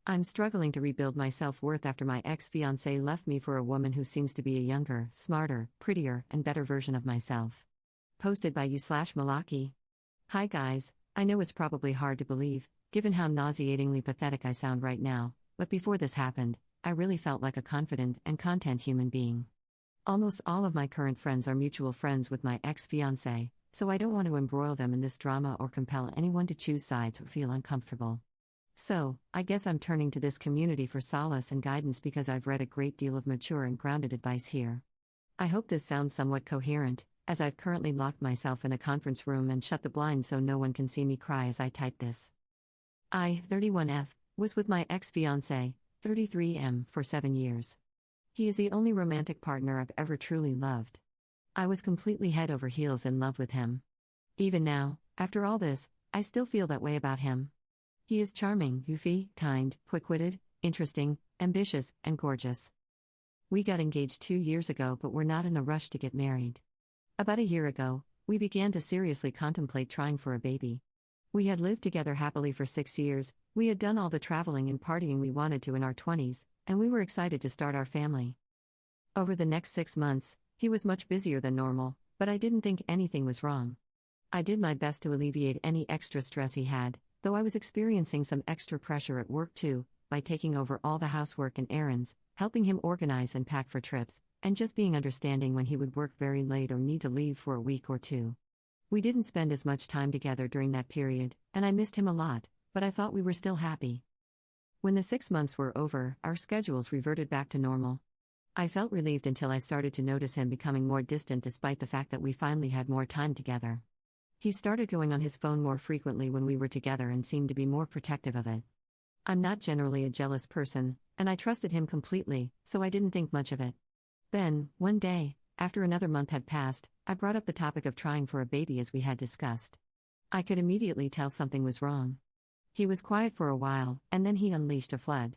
I'm struggling to rebuild my self-worth after my ex-fiancé left me for a woman who seems to be a younger, smarter, prettier, and better version of myself. Posted by you/Malaki. Hi guys, I know it's probably hard to believe, given how nauseatingly pathetic I sound right now, but before this happened, I really felt like a confident and content human being. Almost all of my current friends are mutual friends with my ex-fiancé, so I don't want to embroil them in this drama or compel anyone to choose sides or feel uncomfortable. So, I guess I'm turning to this community for solace and guidance because I've read a great deal of mature and grounded advice here. I hope this sounds somewhat coherent, as I've currently locked myself in a conference room and shut the blinds so no one can see me cry as I type this. I, 31F, was with my ex-fiancé, 33M, for 7 years. He is the only romantic partner I've ever truly loved. I was completely head over heels in love with him. Even now, after all this, I still feel that way about him. He is charming, goofy, kind, quick-witted, interesting, ambitious, and gorgeous. We got engaged 2 years ago, but we're not in a rush to get married. About a year ago, we began to seriously contemplate trying for a baby. We had lived together happily for 6 years, we had done all the traveling and partying we wanted to in our 20s, and we were excited to start our family. Over the next 6 months, he was much busier than normal, but I didn't think anything was wrong. I did my best to alleviate any extra stress he had, though I was experiencing some extra pressure at work too, by taking over all the housework and errands, helping him organize and pack for trips, and just being understanding when he would work very late or need to leave for a week or two. We didn't spend as much time together during that period, and I missed him a lot, but I thought we were still happy. When the 6 months were over, our schedules reverted back to normal. I felt relieved until I started to notice him becoming more distant despite the fact that we finally had more time together. He started going on his phone more frequently when we were together and seemed to be more protective of it. I'm not generally a jealous person, and I trusted him completely, so I didn't think much of it. Then, one day, after another month had passed, I brought up the topic of trying for a baby as we had discussed. I could immediately tell something was wrong. He was quiet for a while, and then he unleashed a flood.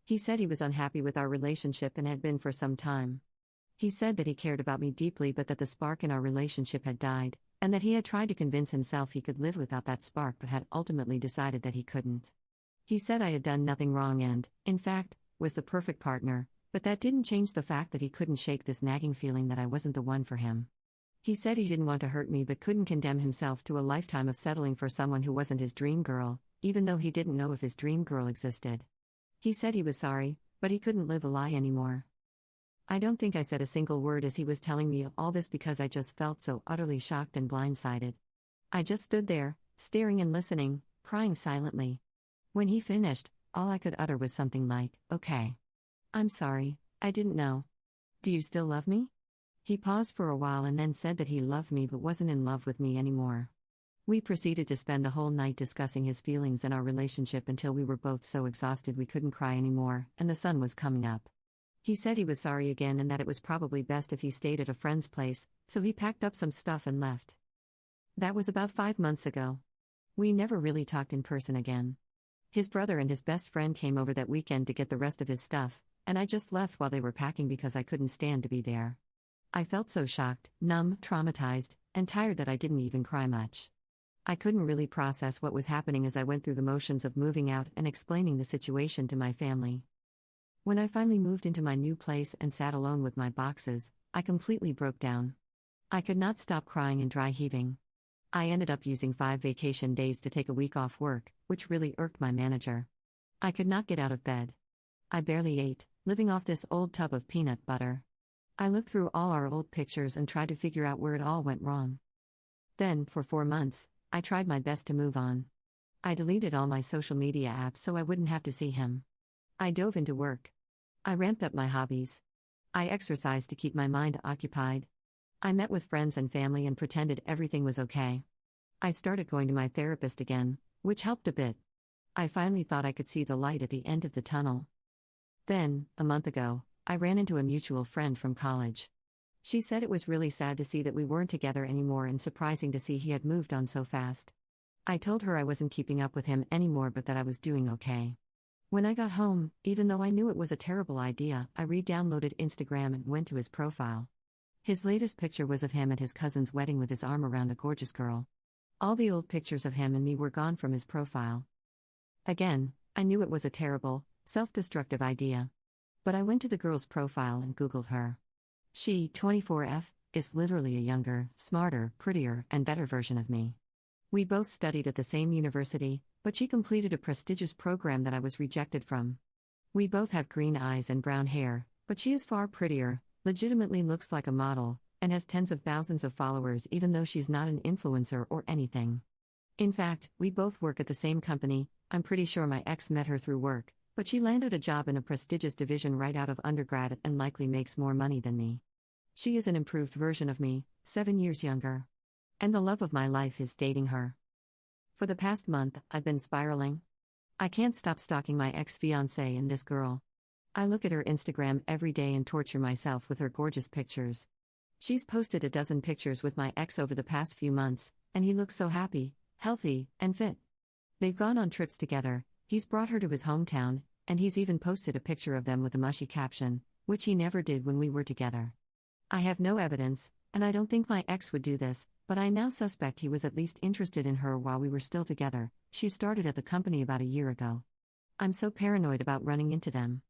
He said he was unhappy with our relationship and had been for some time. He said that he cared about me deeply but that the spark in our relationship had died, and that he had tried to convince himself he could live without that spark but had ultimately decided that he couldn't. He said I had done nothing wrong and, in fact, was the perfect partner, but that didn't change the fact that he couldn't shake this nagging feeling that I wasn't the one for him. He said he didn't want to hurt me but couldn't condemn himself to a lifetime of settling for someone who wasn't his dream girl, even though he didn't know if his dream girl existed. He said he was sorry, but he couldn't live a lie anymore. I don't think I said a single word as he was telling me all this because I just felt so utterly shocked and blindsided. I just stood there, staring and listening, crying silently. When he finished, all I could utter was something like, "Okay. I'm sorry, I didn't know. Do you still love me?" He paused for a while and then said that he loved me but wasn't in love with me anymore. We proceeded to spend the whole night discussing his feelings and our relationship until we were both so exhausted we couldn't cry anymore, and the sun was coming up. He said he was sorry again and that it was probably best if he stayed at a friend's place, so he packed up some stuff and left. That was about 5 months ago. We never really talked in person again. His brother and his best friend came over that weekend to get the rest of his stuff, and I just left while they were packing because I couldn't stand to be there. I felt so shocked, numb, traumatized, and tired that I didn't even cry much. I couldn't really process what was happening as I went through the motions of moving out and explaining the situation to my family. When I finally moved into my new place and sat alone with my boxes, I completely broke down. I could not stop crying and dry heaving. I ended up using 5 vacation days to take a week off work, which really irked my manager. I could not get out of bed. I barely ate, living off this old tub of peanut butter. I looked through all our old pictures and tried to figure out where it all went wrong. Then, for 4 months, I tried my best to move on. I deleted all my social media apps so I wouldn't have to see him. I dove into work. I ramped up my hobbies. I exercised to keep my mind occupied. I met with friends and family and pretended everything was okay. I started going to my therapist again, which helped a bit. I finally thought I could see the light at the end of the tunnel. Then, a month ago, I ran into a mutual friend from college. She said it was really sad to see that we weren't together anymore and surprising to see he had moved on so fast. I told her I wasn't keeping up with him anymore but that I was doing okay. When I got home, even though I knew it was a terrible idea, I re-downloaded Instagram and went to his profile. His latest picture was of him at his cousin's wedding with his arm around a gorgeous girl. All the old pictures of him and me were gone from his profile. Again, I knew it was a terrible, self-destructive idea. But I went to the girl's profile and Googled her. She, 24F, is literally a younger, smarter, prettier, and better version of me. We both studied at the same university, but she completed a prestigious program that I was rejected from. We both have green eyes and brown hair, but she is far prettier, legitimately looks like a model, and has tens of thousands of followers even though she's not an influencer or anything. In fact, we both work at the same company. I'm pretty sure my ex met her through work, but she landed a job in a prestigious division right out of undergrad and likely makes more money than me. She is an improved version of me, 7 years younger. And the love of my life is dating her. For the past month, I've been spiraling. I can't stop stalking my ex-fiancé and this girl. I look at her Instagram every day and torture myself with her gorgeous pictures. She's posted a dozen pictures with my ex over the past few months, and he looks so happy, healthy, and fit. They've gone on trips together, he's brought her to his hometown, and he's even posted a picture of them with a mushy caption, which he never did when we were together. I have no evidence, and I don't think my ex would do this, but I now suspect he was at least interested in her while we were still together. She started at the company about a year ago. I'm so paranoid about running into them.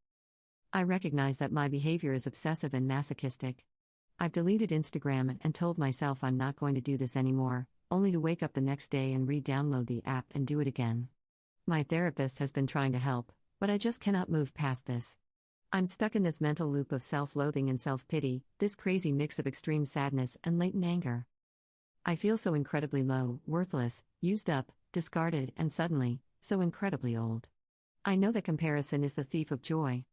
I recognize that my behavior is obsessive and masochistic. I've deleted Instagram and told myself I'm not going to do this anymore, only to wake up the next day and re-download the app and do it again. My therapist has been trying to help, but I just cannot move past this. I'm stuck in this mental loop of self-loathing and self-pity, this crazy mix of extreme sadness and latent anger. I feel so incredibly low, worthless, used up, discarded, and suddenly, so incredibly old. I know that comparison is the thief of joy.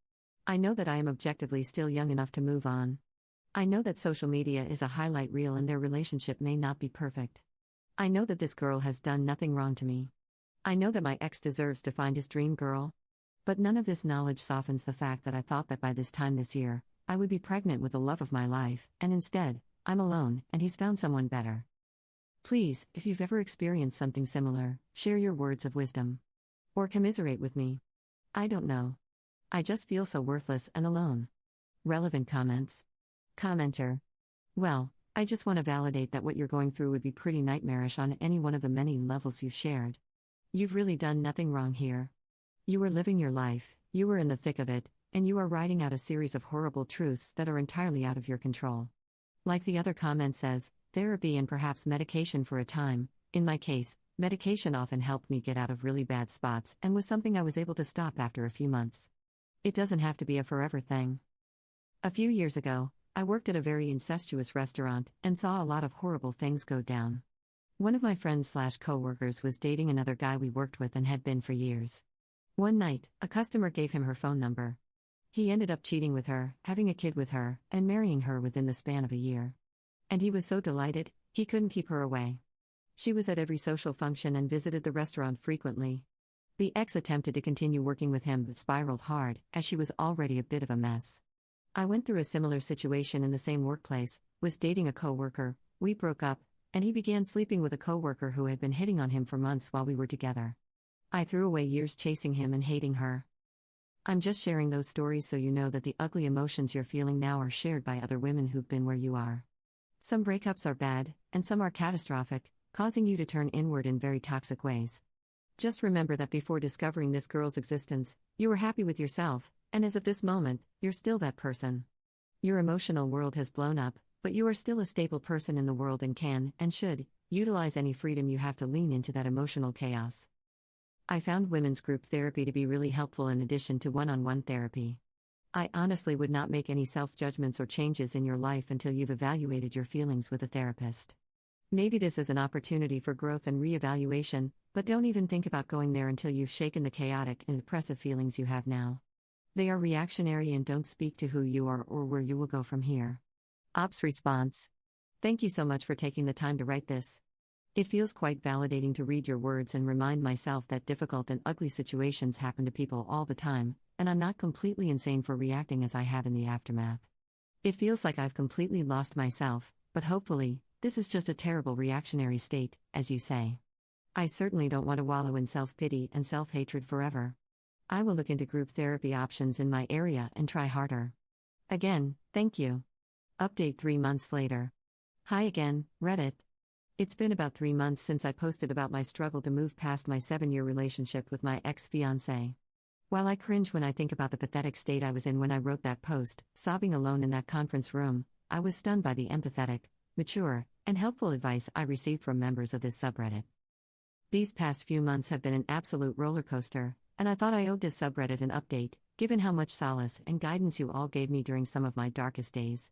I know that I am objectively still young enough to move on. I know that social media is a highlight reel and their relationship may not be perfect. I know that this girl has done nothing wrong to me. I know that my ex deserves to find his dream girl. But none of this knowledge softens the fact that I thought that by this time this year, I would be pregnant with the love of my life, and instead, I'm alone, and he's found someone better. Please, if you've ever experienced something similar, share your words of wisdom. Or commiserate with me. I don't know. I just feel so worthless and alone. Relevant comments. Commenter. Well, I just want to validate that what you're going through would be pretty nightmarish on any one of the many levels you've shared. You've really done nothing wrong here. You were living your life, you were in the thick of it, and you are writing out a series of horrible truths that are entirely out of your control. Like the other comment says, therapy and perhaps medication for a time. In my case, medication often helped me get out of really bad spots and was something I was able to stop after a few months. It doesn't have to be a forever thing. A few years ago, I worked at a very incestuous restaurant and saw a lot of horrible things go down. One of my friends/coworkers was dating another guy we worked with and had been for years. One night, a customer gave him her phone number. He ended up cheating with her, having a kid with her, and marrying her within the span of a year. And he was so delighted, he couldn't keep her away. She was at every social function and visited the restaurant frequently. The ex attempted to continue working with him but spiraled hard, as she was already a bit of a mess. I went through a similar situation in the same workplace, was dating a coworker, we broke up, and he began sleeping with a coworker who had been hitting on him for months while we were together. I threw away years chasing him and hating her. I'm just sharing those stories so you know that the ugly emotions you're feeling now are shared by other women who've been where you are. Some breakups are bad, and some are catastrophic, causing you to turn inward in very toxic ways. Just remember that before discovering this girl's existence, you were happy with yourself, and as of this moment, you're still that person. Your emotional world has blown up, but you are still a stable person in the world and can, and should, utilize any freedom you have to lean into that emotional chaos. I found women's group therapy to be really helpful in addition to one-on-one therapy. I honestly would not make any self-judgments or changes in your life until you've evaluated your feelings with a therapist. Maybe this is an opportunity for growth and re-evaluation, but don't even think about going there until you've shaken the chaotic and oppressive feelings you have now. They are reactionary and don't speak to who you are or where you will go from here. Ops response. Thank you so much for taking the time to write this. It feels quite validating to read your words and remind myself that difficult and ugly situations happen to people all the time, and I'm not completely insane for reacting as I have in the aftermath. It feels like I've completely lost myself, but hopefully, this is just a terrible reactionary state, as you say. I certainly don't want to wallow in self-pity and self-hatred forever. I will look into group therapy options in my area and try harder. Again, thank you. Update 3 months later. Hi again, Reddit. It's been about 3 months since I posted about my struggle to move past my 7-year relationship with my ex-fiancé. While I cringe when I think about the pathetic state I was in when I wrote that post, sobbing alone in that conference room, I was stunned by the empathetic, mature, and helpful advice I received from members of this subreddit. These past few months have been an absolute roller coaster, and I thought I owed this subreddit an update, given how much solace and guidance you all gave me during some of my darkest days.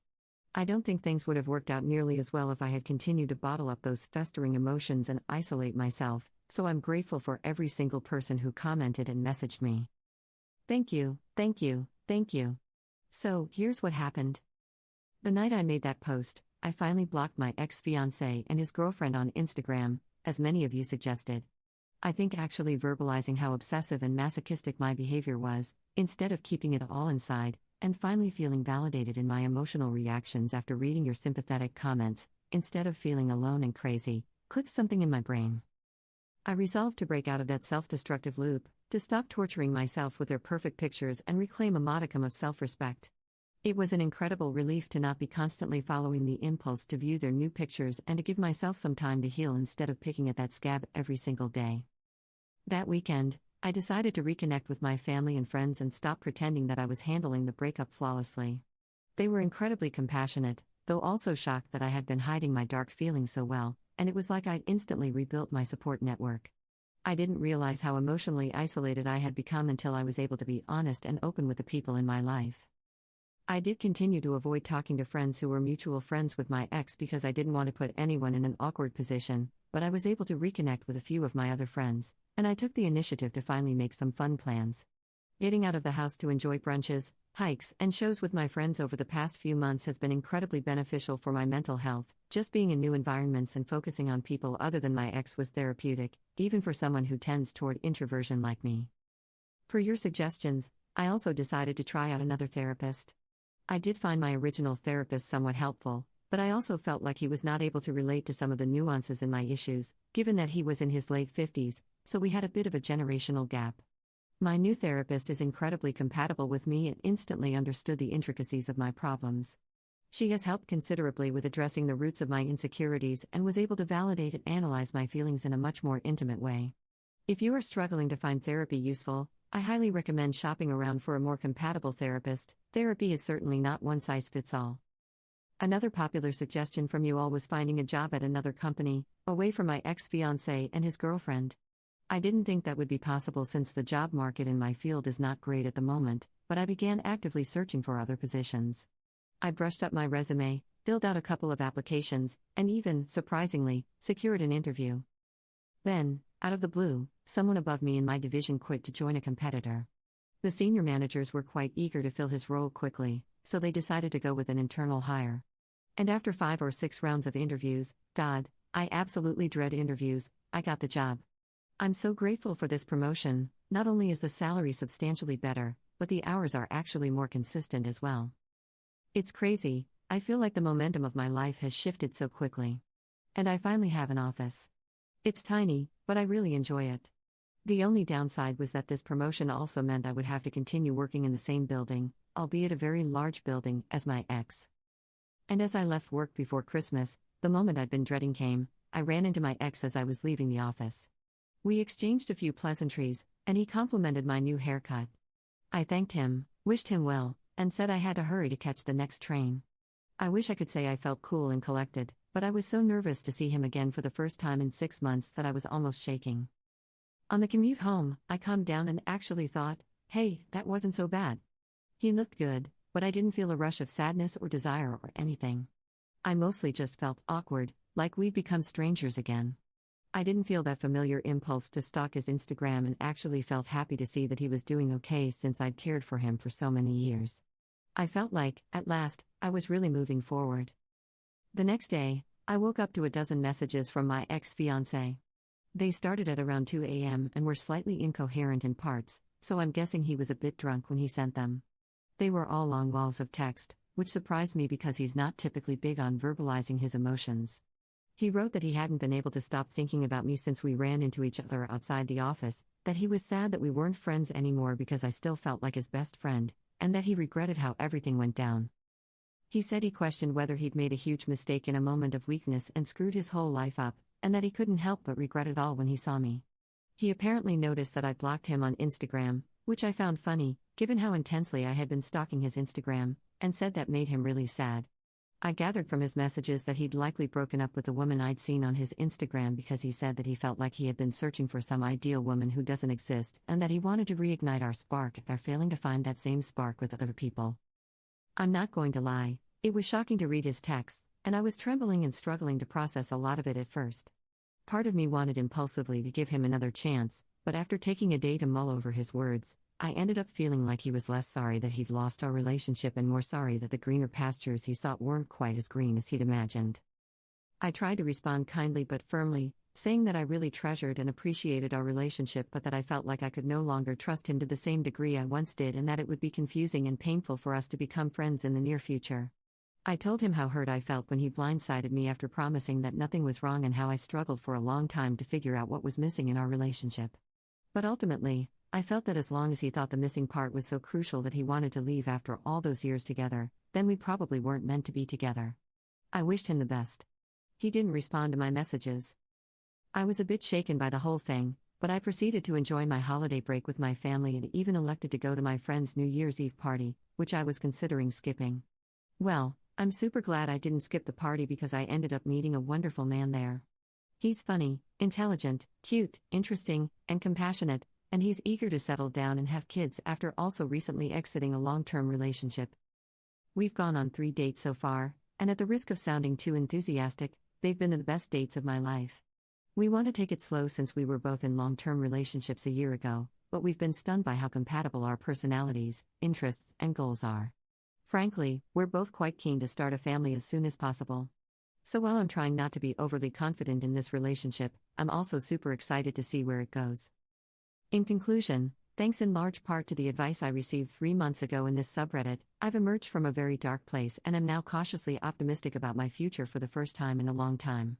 I don't think things would have worked out nearly as well if I had continued to bottle up those festering emotions and isolate myself, so I'm grateful for every single person who commented and messaged me. Thank you, thank you, thank you. So, here's what happened. The night I made that post, I finally blocked my ex-fiancé and his girlfriend on Instagram, as many of you suggested. I think actually verbalizing how obsessive and masochistic my behavior was, instead of keeping it all inside, and finally feeling validated in my emotional reactions after reading your sympathetic comments, instead of feeling alone and crazy, clicked something in my brain. I resolved to break out of that self-destructive loop, to stop torturing myself with their perfect pictures and reclaim a modicum of self-respect. It was an incredible relief to not be constantly following the impulse to view their new pictures and to give myself some time to heal instead of picking at that scab every single day. That weekend, I decided to reconnect with my family and friends and stop pretending that I was handling the breakup flawlessly. They were incredibly compassionate, though also shocked that I had been hiding my dark feelings so well, and it was like I'd instantly rebuilt my support network. I didn't realize how emotionally isolated I had become until I was able to be honest and open with the people in my life. I did continue to avoid talking to friends who were mutual friends with my ex because I didn't want to put anyone in an awkward position, but I was able to reconnect with a few of my other friends, and I took the initiative to finally make some fun plans. Getting out of the house to enjoy brunches, hikes, and shows with my friends over the past few months has been incredibly beneficial for my mental health. Just being in new environments and focusing on people other than my ex was therapeutic, even for someone who tends toward introversion like me. Per your suggestions, I also decided to try out another therapist. I did find my original therapist somewhat helpful, but I also felt like he was not able to relate to some of the nuances in my issues, given that he was in his late 50s, so we had a bit of a generational gap. My new therapist is incredibly compatible with me and instantly understood the intricacies of my problems. She has helped considerably with addressing the roots of my insecurities and was able to validate and analyze my feelings in a much more intimate way. If you are struggling to find therapy useful, I highly recommend shopping around for a more compatible therapist. Therapy is certainly not one size fits all. Another popular suggestion from you all was finding a job at another company, away from my ex-fiancé and his girlfriend. I didn't think that would be possible since the job market in my field is not great at the moment, but I began actively searching for other positions. I brushed up my resume, filled out a couple of applications, and even, surprisingly, secured an interview. Then, out of the blue, someone above me in my division quit to join a competitor. The senior managers were quite eager to fill his role quickly, so they decided to go with an internal hire. And after 5 or 6 rounds of interviews, God, I absolutely dread interviews, I got the job. I'm so grateful for this promotion. Not only is the salary substantially better, but the hours are actually more consistent as well. It's crazy, I feel like the momentum of my life has shifted so quickly. And I finally have an office. It's tiny, but I really enjoy it. The only downside was that this promotion also meant I would have to continue working in the same building, albeit a very large building, as my ex. And as I left work before Christmas, the moment I'd been dreading came. I ran into my ex as I was leaving the office. We exchanged a few pleasantries, and he complimented my new haircut. I thanked him, wished him well, and said I had to hurry to catch the next train. I wish I could say I felt cool and collected, but I was so nervous to see him again for the first time in 6 months that I was almost shaking. On the commute home, I calmed down and actually thought, hey, that wasn't so bad. He looked good, but I didn't feel a rush of sadness or desire or anything. I mostly just felt awkward, like we'd become strangers again. I didn't feel that familiar impulse to stalk his Instagram and actually felt happy to see that he was doing okay since I'd cared for him for so many years. I felt like, at last, I was really moving forward. The next day, I woke up to a dozen messages from my ex-fiancé. They started at around 2 a.m. and were slightly incoherent in parts, so I'm guessing he was a bit drunk when he sent them. They were all long walls of text, which surprised me because he's not typically big on verbalizing his emotions. He wrote that he hadn't been able to stop thinking about me since we ran into each other outside the office, that he was sad that we weren't friends anymore because I still felt like his best friend, and that he regretted how everything went down. He said he questioned whether he'd made a huge mistake in a moment of weakness and screwed his whole life up, and that he couldn't help but regret it all when he saw me. He apparently noticed that I blocked him on Instagram, which I found funny, given how intensely I had been stalking his Instagram, and said that made him really sad. I gathered from his messages that he'd likely broken up with the woman I'd seen on his Instagram because he said that he felt like he had been searching for some ideal woman who doesn't exist and that he wanted to reignite our spark after failing to find that same spark with other people. I'm not going to lie, it was shocking to read his text, and I was trembling and struggling to process a lot of it at first. Part of me wanted impulsively to give him another chance, but after taking a day to mull over his words, I ended up feeling like he was less sorry that he'd lost our relationship and more sorry that the greener pastures he sought weren't quite as green as he'd imagined. I tried to respond kindly but firmly, saying that I really treasured and appreciated our relationship but that I felt like I could no longer trust him to the same degree I once did and that it would be confusing and painful for us to become friends in the near future. I told him how hurt I felt when he blindsided me after promising that nothing was wrong and how I struggled for a long time to figure out what was missing in our relationship. But ultimately, I felt that as long as he thought the missing part was so crucial that he wanted to leave after all those years together, then we probably weren't meant to be together. I wished him the best. He didn't respond to my messages. I was a bit shaken by the whole thing, but I proceeded to enjoy my holiday break with my family and even elected to go to my friend's New Year's Eve party, which I was considering skipping. Well, I'm super glad I didn't skip the party because I ended up meeting a wonderful man there. He's funny, intelligent, cute, interesting, and compassionate, and he's eager to settle down and have kids after also recently exiting a long-term relationship. We've gone on 3 dates so far, and at the risk of sounding too enthusiastic, they've been the best dates of my life. We want to take it slow since we were both in long-term relationships a year ago, but we've been stunned by how compatible our personalities, interests, and goals are. Frankly, we're both quite keen to start a family as soon as possible. So while I'm trying not to be overly confident in this relationship, I'm also super excited to see where it goes. In conclusion, thanks in large part to the advice I received 3 months ago in this subreddit, I've emerged from a very dark place and am now cautiously optimistic about my future for the first time in a long time.